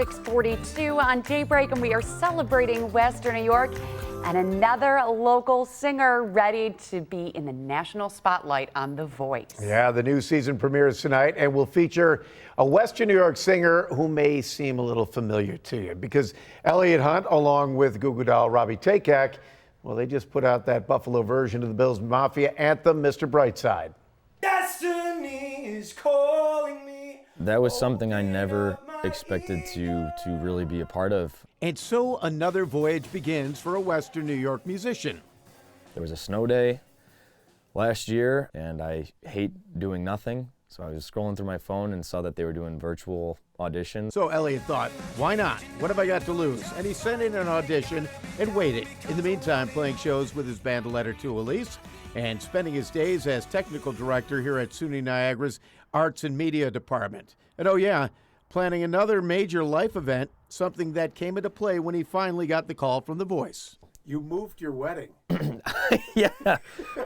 6:42 on Daybreak, and we are celebrating Western New York and another local singer ready to be in the national spotlight on The Voice. Yeah, the new season premieres tonight and will feature a Western New York singer who may seem a little familiar to you because Elliot Hunt, along with Goo Goo Doll Robbie Takak, well, they just put out that Buffalo version of the Bills Mafia anthem, Mr. Brightside. Destiny is calling me. That was something I never expected to really be a part of. And so another voyage begins for a Western New York musician. There was a snow day last year, and I hate doing nothing. So I was scrolling through my phone and saw that they were doing virtual auditions. So Elliot thought, why not? What have I got to lose? And he sent in an audition and waited. In the meantime, playing shows with his band A Letter to Elise and spending his days as technical director here at SUNY Niagara's Arts and Media Department. And oh yeah, planning another major life event, something that came into play when he finally got the call from The Voice. You moved your wedding. Yeah,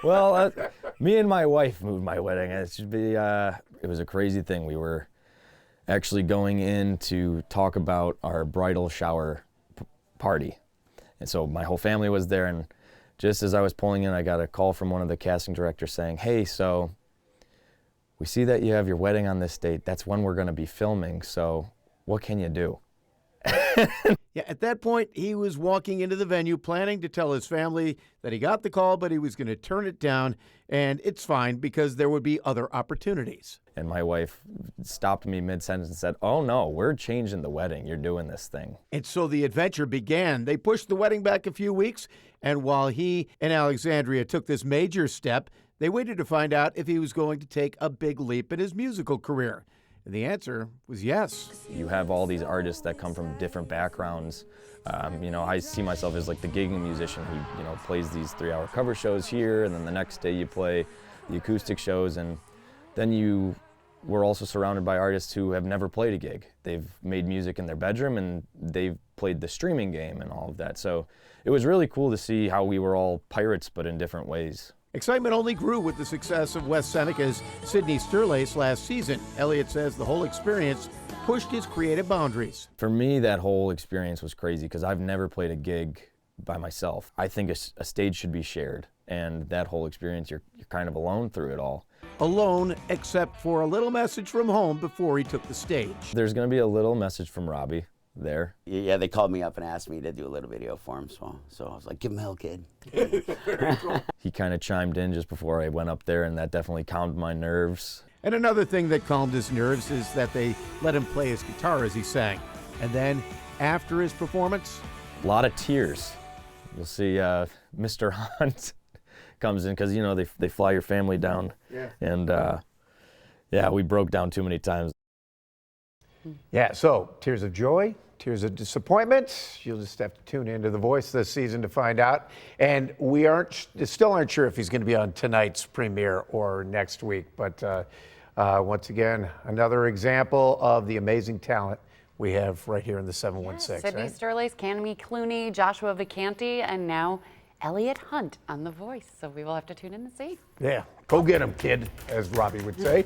well, me and my wife moved my wedding. It was a crazy thing. We were actually going in to talk about our bridal shower party. And so my whole family was there, and just as I was pulling in, I got a call from one of the casting directors saying, hey, so we see that you have your wedding on this date. That's when we're going to be filming, so what can you do? Yeah, at that point, he was walking into the venue planning to tell his family that he got the call, but he was going to turn it down, and it's fine because there would be other opportunities. And my wife stopped me mid-sentence and said, oh no, we're changing the wedding. You're doing this thing. And so the adventure began. They pushed the wedding back a few weeks, and while he and Alexandria took this major step, they waited to find out if he was going to take a big leap in his musical career. And the answer was yes. You have all these artists that come from different backgrounds. I see myself as like the gigging musician who, plays these 3-hour cover shows here, and then the next day you play the acoustic shows, and then you were also surrounded by artists who have never played a gig. They've made music in their bedroom, and they've played the streaming game and all of that. So it was really cool to see how we were all pirates, but in different ways. Excitement only grew with the success of West Seneca's Sydney Sterlace last season. Elliot says the whole experience pushed his creative boundaries. For me, that whole experience was crazy because I've never played a gig by myself. I think a stage should be shared, and that whole experience, you're kind of alone through it all. Alone, except for a little message from home before he took the stage. There's going to be a little message from Robbie there. Yeah, they called me up and asked me to do a little video for him, so I was like, give him hell, kid. He kind of chimed in just before I went up there, and that definitely calmed my nerves. And another thing that calmed his nerves is that they let him play his guitar as he sang. And then, after his performance, a lot of tears. You'll see Mr. Hunt comes in because, they fly your family down. Yeah. And, we broke down too many times. Yeah, so tears of joy, tears of disappointment. You'll just have to tune into The Voice this season to find out. And we still aren't sure if he's going to be on tonight's premiere or next week. But once again, another example of the amazing talent we have right here in the 716. Yes, Sydney right? Sterlace, Cammy Clooney, Joshua Vicanti, and now Elliot Hunt on The Voice. So we will have to tune in to see. Yeah, go get him, kid, as Robbie would say.